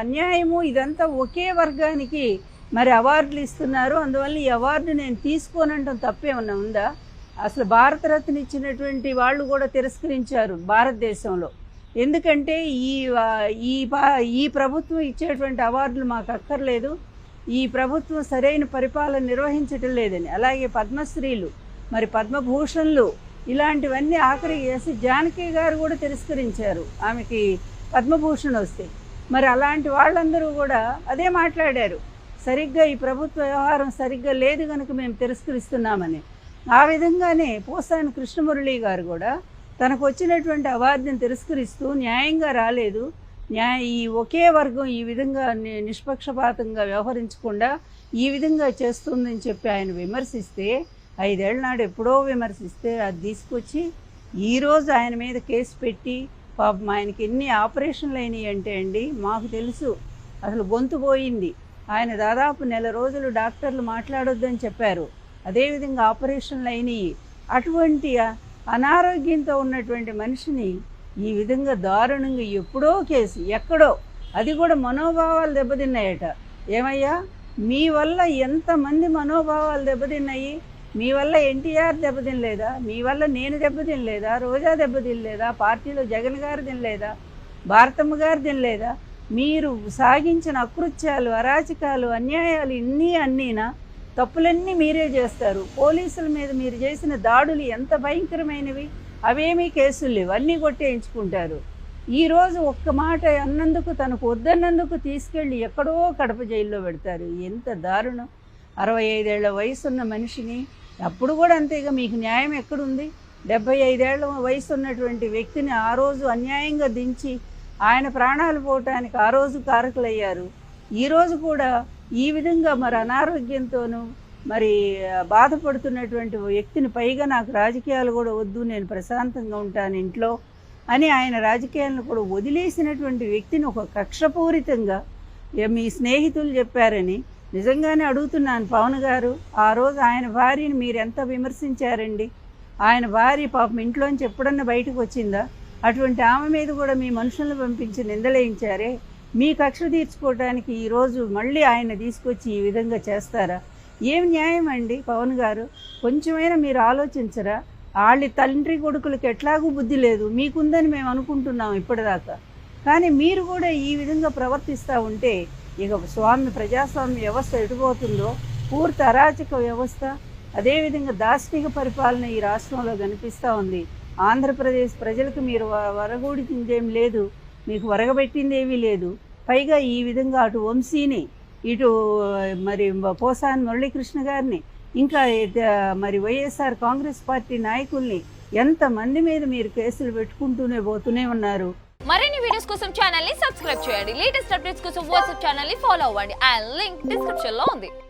అన్యాయము ఇదంతా ఒకే వర్గానికి మరి అవార్డులు ఇస్తున్నారు. అందువల్ల ఈ అవార్డు నేను తీసుకోనంటాం తప్పేమన్నా ఉందా? అసలు భారతరత్న ఇచ్చినటువంటి వాళ్ళు కూడా తిరస్కరించారు భారతదేశంలో. ఎందుకంటే ఈ ప్రభుత్వం ఇచ్చేటువంటి అవార్డులు మాకు అక్కర్లేదు, ఈ ప్రభుత్వం సరైన పరిపాలన నిర్వహించటం లేదని. అలాగే పద్మశ్రీలు, మరి పద్మభూషణ్లు ఇలాంటివన్నీ ఆఖరికి చేసి జానకి గారు కూడా తిరస్కరించారు ఆమెకి పద్మభూషణ్ వస్తే. మరి అలాంటి వాళ్ళందరూ కూడా అదే మాట్లాడారు, సరిగ్గా ఈ ప్రభుత్వ వ్యవహారం సరిగ్గా లేదు కనుక మేము తిరస్కరిస్తున్నామని. ఆ విధంగానే పోసాని కృష్ణమురళి గారు కూడా తనకు వచ్చినటువంటి అవార్డుని తిరస్కరిస్తూ న్యాయంగా రాలేదు, ఈ ఒకే వర్గం ఈ విధంగా నిష్పక్షపాతంగా వ్యవహరించకుండా ఈ విధంగా చేస్తుందని చెప్పి ఆయన విమర్శిస్తే, 5 ఏళ్ల నాడు ఎప్పుడో విమర్శిస్తే అది తీసుకొచ్చి ఈరోజు ఆయన మీద కేసు పెట్టి పాపం ఆయనకి ఎన్ని ఆపరేషన్లు అయినాయి అంటే అండి మాకు తెలుసు. అసలు గొంతు పోయింది. ఆయన దాదాపు 1 నెల రోజులు డాక్టర్లు మాట్లాడొద్దని చెప్పారు, అదేవిధంగా ఆపరేషన్లు అయినాయి. అటువంటి అనారోగ్యంతో ఉన్నటువంటి మనిషిని ఈ విధంగా దారుణంగా ఎప్పుడో కేసు ఎక్కడో, అది కూడా మనోభావాలు దెబ్బతిన్నాయట. ఏమయ్యా మీ వల్ల ఎంతమంది మనోభావాలు దెబ్బతిన్నాయి? మీ వల్ల ఎన్టీఆర్ దెబ్బతినలేదా? మీ వల్ల నేను దెబ్బతినలేదా? రోజా దెబ్బతినలేదా? పార్టీలో జగన్ గారు తినలేదా? భారతమ్మ గారు తినలేదా? మీరు సాగించిన అకృత్యాలు, అరాచకాలు, అన్యాయాలు అన్నీనా? తప్పులన్నీ మీరే చేస్తారు. పోలీసుల మీద మీరు చేసిన దాడులు ఎంత భయంకరమైనవి, అవేమీ కేసులు లేవు, అన్నీ కొట్టేయించుకుంటారు. ఈరోజు ఒక్క మాట అన్నందుకు, తనకు వద్దన్నందుకు తీసుకెళ్ళి ఎక్కడో కడప జైల్లో పెడతారు. ఎంత దారుణం! 65 ఏళ్ల వయసున్న మనిషిని అప్పుడు కూడా అంతేగా, మీకు న్యాయం ఎక్కడుంది? 75 ఏళ్ల వయసు ఉన్నటువంటి వ్యక్తిని ఆ రోజు అన్యాయంగా దించి ఆయన ప్రాణాలు పోవటానికి ఆ రోజు కారకులయ్యారు. ఈరోజు కూడా ఈ విధంగా మరి అనారోగ్యంతోనూ మరి బాధపడుతున్నటువంటి వ్యక్తిని, పైగా నాకు రాజకీయాలు కూడా వద్దు, నేను ప్రశాంతంగా ఉంటాను ఇంట్లో అని ఆయన రాజకీయాలను కూడా వదిలేసినటువంటి వ్యక్తిని ఒక కక్షపూరితంగా మీ స్నేహితులు చెప్పారని నిజంగానే అడుగుతున్నాను. పవన్ గారు, ఆ రోజు ఆయన భార్యని మీరు ఎంత విమర్శించారండి? ఆయన భార్య పాపం ఇంట్లోంచి ఎప్పుడన్నా బయటకు వచ్చిందా? అటువంటి ఆమె మీద కూడా మీ మనుషులను పంపించి నిందలేయించారే. మీ కక్ష తీర్చుకోవడానికి ఈరోజు మళ్ళీ ఆయన తీసుకొచ్చి ఈ విధంగా చేస్తారా? ఏం న్యాయం అండి పవన్ గారు? కొంచెమైనా మీరు ఆలోచించరా? వాళ్ళ తండ్రి కొడుకులకి ఎట్లాగూ బుద్ధి లేదు, మీకుందని మేము అనుకుంటున్నాం ఇప్పటిదాకా. కానీ మీరు కూడా ఈ విధంగా ప్రవర్తిస్తూ ఉంటే ఇక ప్రజాస్వామ్య వ్యవస్థ ఎటుపోతుందో, పూర్తి అరాచక వ్యవస్థ, అదేవిధంగా దాష్టిక పరిపాలన ఈ రాష్ట్రంలో కనిపిస్తూ ఉంది. ఆంధ్రప్రదేశ్ ప్రజలకు మీరు వరగూడిందేం లేదు, మీకు వరగబెట్టింది ఏమీ లేదు. పైగా ఈ విధంగా అటు వంశీని, ఇటు మరి పోసాని మురళీకృష్ణ గారిని, ఇంకా మరి వైఎస్ఆర్ కాంగ్రెస్ పార్టీ నాయకుల్ని ఎంతమంది మీద మీరు కేసులు పెట్టుకుంటూనే పోతూనే ఉన్నారు. మరిన్ని వీడియోస్ కోసం ఛానల్ ని సబ్స్క్రైబ్ చేయండి. లేటెస్ట్ అప్డేట్స్ కోసం వాట్సాప్ ఛానల్ ని ఫాలో అవ్వండి. ఆ లింక్ డిస్క్రిప్షన్ లో ఉంది.